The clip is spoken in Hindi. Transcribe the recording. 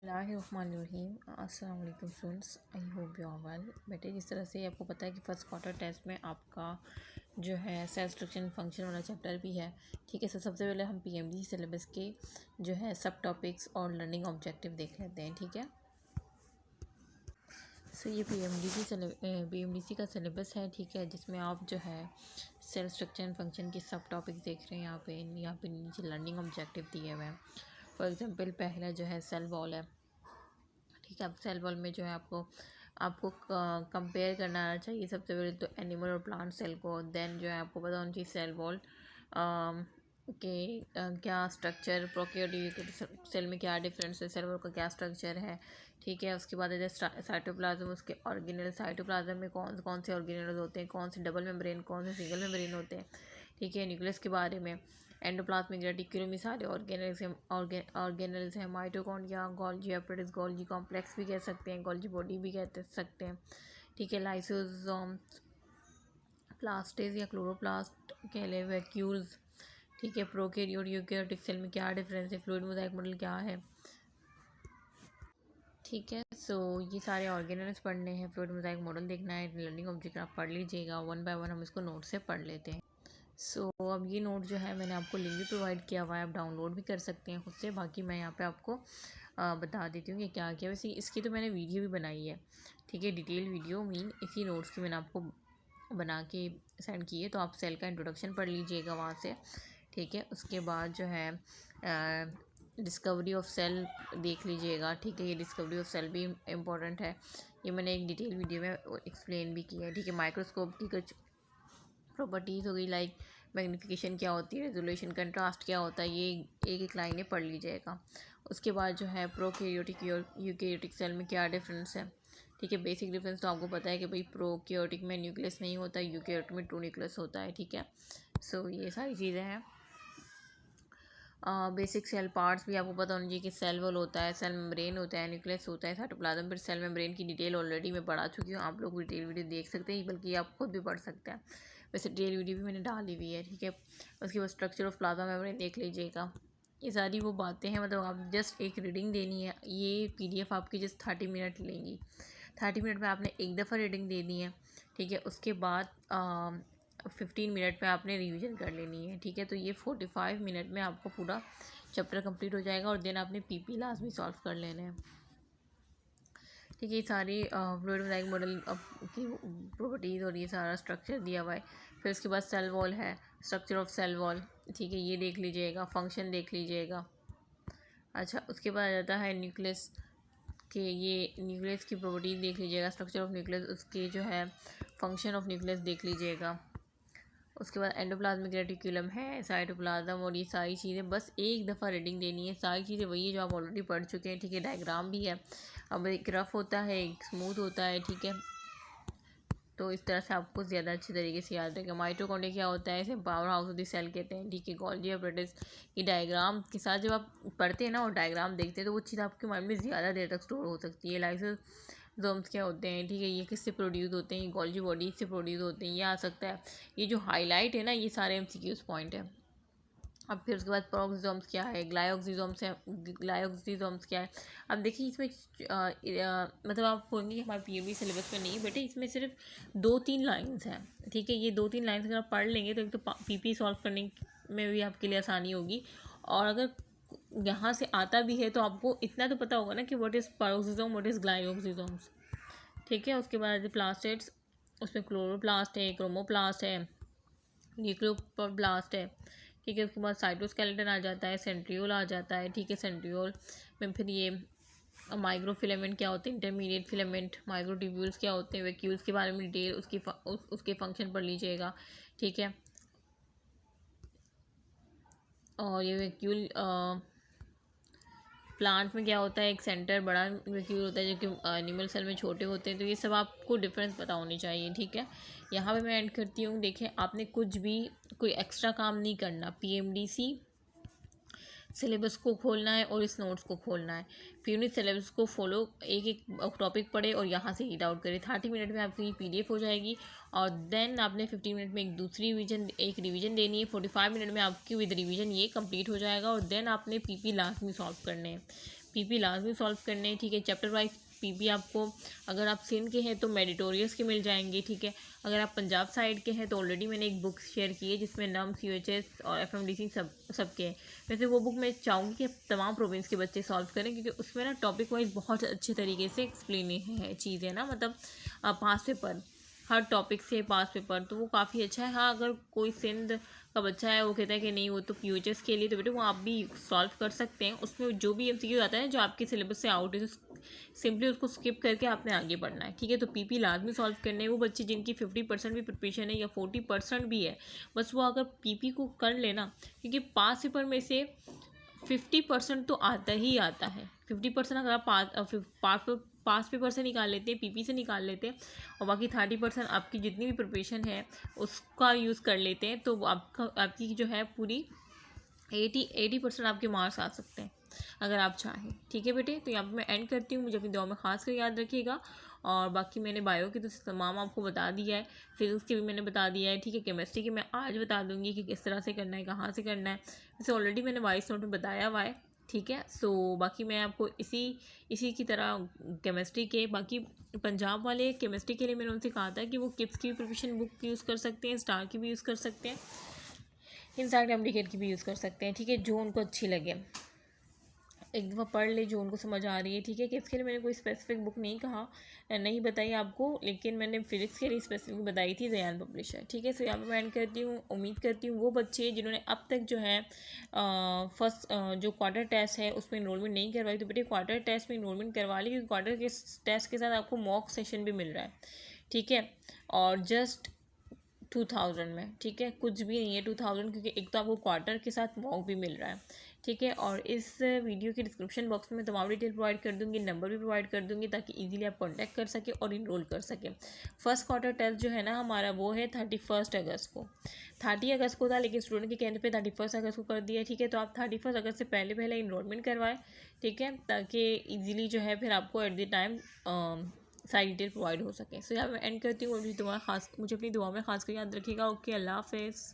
बिस्मिल्लाहिर्रहमानिर्रहीम। अस्सलाम वालेकुम students, I hope you are well. बेटे जिस तरह से आपको पता है कि फ़र्स्ट क्वार्टर टेस्ट में आपका जो है सेल स्ट्रक्चर फंक्शन वाला चैप्टर भी है, ठीक है। सबसे पहले हम पीएमडी सिलेबस के जो है सब टॉपिक्स और लर्निंग ऑब्जेक्टिव देख लेते हैं, ठीक है। ये पीएमडीसी का सिलेबस है, ठीक है, जिसमें आप जो है सेल स्ट्रक्चर एंड फंक्शन के सब टॉपिक्स देख रहे हैं। यहाँ पे नीचे लर्निंग ऑब्जेक्टिव दिए हुए हैं। फॉर एग्जांपल पहला जो है सेल वॉल है, ठीक है। अब सेल वॉल में जो है आपको कंपेयर करना आना चाहिए सबसे पहले तो एनिमल और प्लांट सेल को। देन जो है आपको पता होना चाहिए सेल वॉल के क्या स्ट्रक्चर, प्रोकैरियोटिक सेल में क्या डिफरेंस है, सेल वॉल का क्या स्ट्रक्चर है, ठीक है। उसके बाद साइटोप्लाज्म, उसके ऑर्गेनल, साइटोप्लाज्म में कौन कौन से ऑर्गेनल होते हैं, कौन से डबल मेम्ब्रेन, कौन से सिंगल मेम्ब्रेन होते हैं, ठीक है। न्यूक्लियस के बारे में, एंडोप्लाज्मिक रेटिक्यूलम में सारे ऑर्गेनल्स हैं। Mitochondria, Golgi apparatus, Golgi complex भी कह सकते हैं, गोल्जी बॉडी भी कह सकते हैं, ठीक है। लाइसोसोम, प्लास्टेज या क्लोरोप्लास्ट कह ले, वैक्यूल्स, ठीक है। प्रोकैरियोट, यूकैरियोटिक सेल में क्या डिफरेंस है, फ्लूइड मोज़ाइक मॉडल क्या है, ठीक है। ये सारे ऑर्गेनल्स पढ़ने हैं, फ्लूइड मोज़ाइक मॉडल देखना है, लर्निंग ऑब्जेक्ट आप पढ़ लीजिएगा। वन बाय वन हम इसको नोट से पढ़ लेते हैं। अब ये नोट जो है मैंने आपको लिंक भी प्रोवाइड किया हुआ है, आप डाउनलोड भी कर सकते हैं खुद से। बाकी मैं यहाँ पे आपको बता देती हूँ कि क्या क्या। वैसे इसकी तो मैंने वीडियो भी बनाई है, ठीक है, डिटेल वीडियो मीन इसी नोट्स की मैंने आपको बना के सेंड की है। तो आप सेल का इंट्रोडक्शन पढ़ लीजिएगा वहाँ से, ठीक है। उसके बाद जो है डिस्कवरी ऑफ सेल देख लीजिएगा, ठीक है। ये डिस्कवरी ऑफ सेल भी इम्पोर्टेंट है, ये मैंने एक डिटेल वीडियो में एक्सप्लेन भी किया है, ठीक है। माइक्रोस्कोप की कुछ प्रॉपर्टीज़ हो गई, लाइक मैग्नीफिकेशन क्या होती है, रेजोल्यूशन, कंट्रास्ट क्या होता है, ये एक एक लाइनें पढ़ लीजिएगा। उसके बाद जो है प्रोकैरियोटिक यूकैरियोटिक सेल में क्या डिफरेंस है, ठीक है। बेसिक डिफरेंस तो आपको पता है कि भाई प्रोकैरियोटिक में न्यूक्लियस नहीं होता, यूकैरियोटिक में 2 न्यूक्लियस होता है, ठीक है। ये सारी चीज़ें हैं। बेसिक सेल पार्ट्स भी आपको पता होना चाहिए कि सेल वॉल होता है, सेल मेम्ब्रेन होता है, न्यूक्लियस होता है, साइटोप्लाज्म। फिर सेल मेम्ब्रेन की डिटेल ऑलरेडी मैं पढ़ा चुकी हूँ, आप लोग डिटेल वीडियो देख सकते हैं, बल्कि आप खुद भी पढ़ सकते हैं। वैसे डिटेल वीडियो भी मैंने डाली हुई है, ठीक है। उसके बाद स्ट्रक्चर ऑफ प्लाज्मा मेम्ब्रेन देख लीजिएगा। ये सारी वो बातें हैं, मतलब आप जस्ट एक रीडिंग देनी है। ये PDF आपकी जस्ट 30 मिनट लेंगी, 30 मिनट में आपने एक दफ़ा रीडिंग देनी है, ठीक है। उसके बाद 15 मिनट में आपने रिवीजन कर लेनी है, ठीक है। तो ये 45 मिनट में आपको पूरा चैप्टर कंप्लीट हो जाएगा और देन आपने PP लाजमी सॉल्व कर लेने हैं, ठीक है। ये सारी फ्लूइड मोज़ाइक मॉडल की प्रॉपर्टीज़ और ये सारा स्ट्रक्चर दिया हुआ है। फिर उसके बाद सेल वॉल है, स्ट्रक्चर ऑफ सेल वॉल, ठीक है, ये देख लीजिएगा। फंक्शन देख लीजिएगा। अच्छा, उसके बाद आ जाता है न्यूक्लियस के, ये न्यूक्लियस की प्रॉपर्टीज़ देख लीजिएगा, स्ट्रक्चर ऑफ न्यूक्लियस, उसके जो है फंक्शन ऑफ न्यूक्लियस देख लीजिएगा। उसके बाद एंडोप्लाज्मिक रेटिक्यूलम है, साइटोप्लाज्म, और ये सारी चीज़ें बस एक दफ़ा रीडिंग देनी है। सारी चीज़ें वही है जो आप ऑलरेडी पढ़ चुके हैं, ठीक है। डायग्राम भी है, अब एक रफ़ होता है, एक स्मूथ होता है, ठीक है। तो इस तरह से आपको ज़्यादा अच्छी तरीके से याद रहेगा। माइटोकॉन्ड्रिया क्या होता है, इसे power house of the cell कहते हैं, ठीक है। गोल्जी एपरेटिस की डायग्राम के साथ जब आप पढ़ते हैं ना और डायग्राम देखते हैं तो वो चीज़ आपके माइंड में ज़्यादा देर तक स्टोर हो सकती है। लाइसोसोम्स क्या होते हैं, ठीक है, ये किससे प्रोड्यूस होते हैं, ये गोल्जी बॉडी से प्रोड्यूस होते हैं, ये आ सकता है। ये जो हाईलाइट है ना, ये सारे MCQs पॉइंट है। अब फिर उसके बाद पेरोक्सिसोम्स क्या है, ग्लायोक्सिसोम्स क्या है। अब देखिए इसमें मतलब आप बोलेंगे कि हमारे PMD सिलेबस में नहीं, बेटे इसमें सिर्फ 2-3 लाइंस हैं, ठीक है। ये 2-3 लाइंस अगर आप पढ़ लेंगे तो एक तो PP सॉल्व करने में भी आपके लिए आसानी होगी, और अगर यहाँ से आता भी है तो आपको इतना तो पता होगा ना कि what is peroxisome, what is glyoxysomes, ठीक है। उसके बाद प्लास्टेट्स, उसमें क्लोरोप्लास्ट है, क्रोमोप्लास्ट है, न्यूक्लियोप्लास्ट है, ठीक है। उसके बाद साइटोस्केलेटन आ जाता है, सेंट्रियोल आ जाता है, ठीक है। सेंट्रियोल में फिर ये माइक्रोफिलामेंट क्या होते हैं, इंटरमीडिएट फिलामेंट, माइक्रोट्यूब्यूल्स क्या होते हैं, वैक्यूल्स के बारे में डिटेल उसके फंक्शन पढ़ लीजिएगा, ठीक है। और ये वैक्यूल प्लांट में क्या होता है, एक सेंटर बड़ा वैक्यूल होता है जो कि एनिमल सेल में छोटे होते हैं। तो ये सब आपको डिफरेंस पता होनी चाहिए, ठीक है। यहाँ पे मैं ऐड करती हूँ, देखें आपने कुछ भी कोई एक्स्ट्रा काम नहीं करना, PMDC सिलेबस को खोलना है और इस नोट्स को खोलना है। PMDC सिलेबस को फॉलो, एक एक टॉपिक पढ़े और यहाँ से रीड आउट करें। 30 मिनट में आपकी PDF हो जाएगी, और देन आपने 15 मिनट में एक रिवीजन देनी है। 45 मिनट में आपकी विद रिवीजन ये कंप्लीट हो जाएगा, और देन आपने PP लास्ट में सॉल्व करने हैं। पीपी लाजमी सॉल्व करने हैं, ठीक है। चैप्टर वाइज पीपी आपको, अगर आप सिंध के हैं तो मेरिटोरियस के मिल जाएंगे, ठीक है। अगर आप पंजाब साइड के हैं तो ऑलरेडी मैंने एक बुक शेयर की है जिसमें नम्स, यूएचएस और एफएमडीसी सबके हैं। वैसे वो बुक मैं चाहूँगी कि तमाम प्रोविंस के बच्चे सॉल्व करें, क्योंकि उसमें ना टॉपिक वाइज बहुत अच्छे तरीके से एक्सप्लेन है चीज़ें ना, मतलब पास पेपर, हर टॉपिक से पास पेपर, तो वो काफ़ी अच्छा है। हाँ, अगर कोई सिंध का बच्चा है वो कहता है कि नहीं वो तो यूएचएस के लिए, तो बेटे वो आप भी सॉल्व कर सकते हैं। उसमें जो भी एमसीक्यू आता है जो आपके सिलेबस से आउट है, तो सिंपली उसको स्किप करके आपने आगे बढ़ना है, ठीक है। तो पीपी लाजमी सॉल्व करने हैं। वो बच्चे जिनकी 50% भी प्रिपरेशन है या 40% भी है, बस वो अगर पीपी को कर लेना, क्योंकि पास पेपर में से 50% तो आता ही आता है। 50% अगर आप पास पेपर से निकाल लेते हैं, पीपी से निकाल लेते हैं, और बाकी 30% आपकी जितनी भी प्रिपरेशन है उसका यूज़ कर लेते हैं, तो आपकी जो है पूरी 80% आपके मार्क्स आ सकते हैं अगर आप चाहें, ठीक है बेटे। तो यहाँ पे मैं एंड करती हूँ। मुझे अपनी दुआ में खास कर याद रखिएगा। और बाकी मैंने बायो की तो तमाम आपको बता दिया है, फिजिक्स की भी मैंने बता दिया है, ठीक है। केमिस्ट्री की मैं आज बता दूंगी कि किस तरह से करना है, कहाँ से करना है, वैसे ऑलरेडी मैंने वॉइस नोट में बताया हुआ है, ठीक है। सो बाकी मैं आपको इसी की तरह केमिस्ट्री के, बाकी पंजाब वाले केमिस्ट्री के लिए मैंने उनसे कहा था कि वो किप्स की प्रिपरेशन बुक यूज़ कर सकते हैं, स्टार की भी यूज़ कर सकते हैं, इंसाइड एमडीकेट की भी यूज़ कर सकते हैं, ठीक है, जो उनको अच्छी लगे। एक दफ़ा पढ़ ले जो उनको समझ आ रही है, ठीक है। कि इसके लिए मैंने कोई स्पेसिफिक बुक नहीं बताई आपको, लेकिन मैंने फिजिक्स के लिए स्पेसिफिक बताई थी, ज़यान पब्लिशर, ठीक है। सो यहाँ पे मैं एंड करती हूँ। उम्मीद करती हूँ वो बच्चे जिन्होंने अब तक जो है फर्स्ट जो क्वार्टर टेस्ट है उसमें इनरोलमेंट नहीं करवाई, तो बेटे क्वार्टर टेस्ट में इनरोलमेंट करवा ली, क्योंकि क्वार्टर के टेस्ट के साथ आपको मॉक सेशन भी मिल रहा है, ठीक है। और जस्ट 2000 में, ठीक है, कुछ भी नहीं है 2000, क्योंकि एक तो आपको क्वार्टर के साथ मॉक भी मिल रहा है, ठीक है। और इस वीडियो के डिस्क्रिप्शन बॉक्स में तमाम डिटेल प्रोवाइड कर दूंगी, नंबर भी प्रोवाइड कर दूंगी, ताकि इजीली आप कांटेक्ट कर सके और इनरोल कर सके। फर्स्ट क्वार्टर टेस्ट जो है ना हमारा, वो है 31 अगस्त को। 30 अगस्त को था, लेकिन स्टूडेंट के कहने पे 31 अगस्त को कर दिया, ठीक है। तो आप 31 अगस्त से पहले इनरोलमेंट करवाएं, ठीक है, ताकि ईजिली जो है फिर आपको एट द टाइम सारी डिटेल प्रोवाइड हो सके। सो यहाँ मैं एंड करती हूँ। मुझे अपनी दुआ में खास कर याद रखिएगा। ओके, अल्लाह हाफिज़।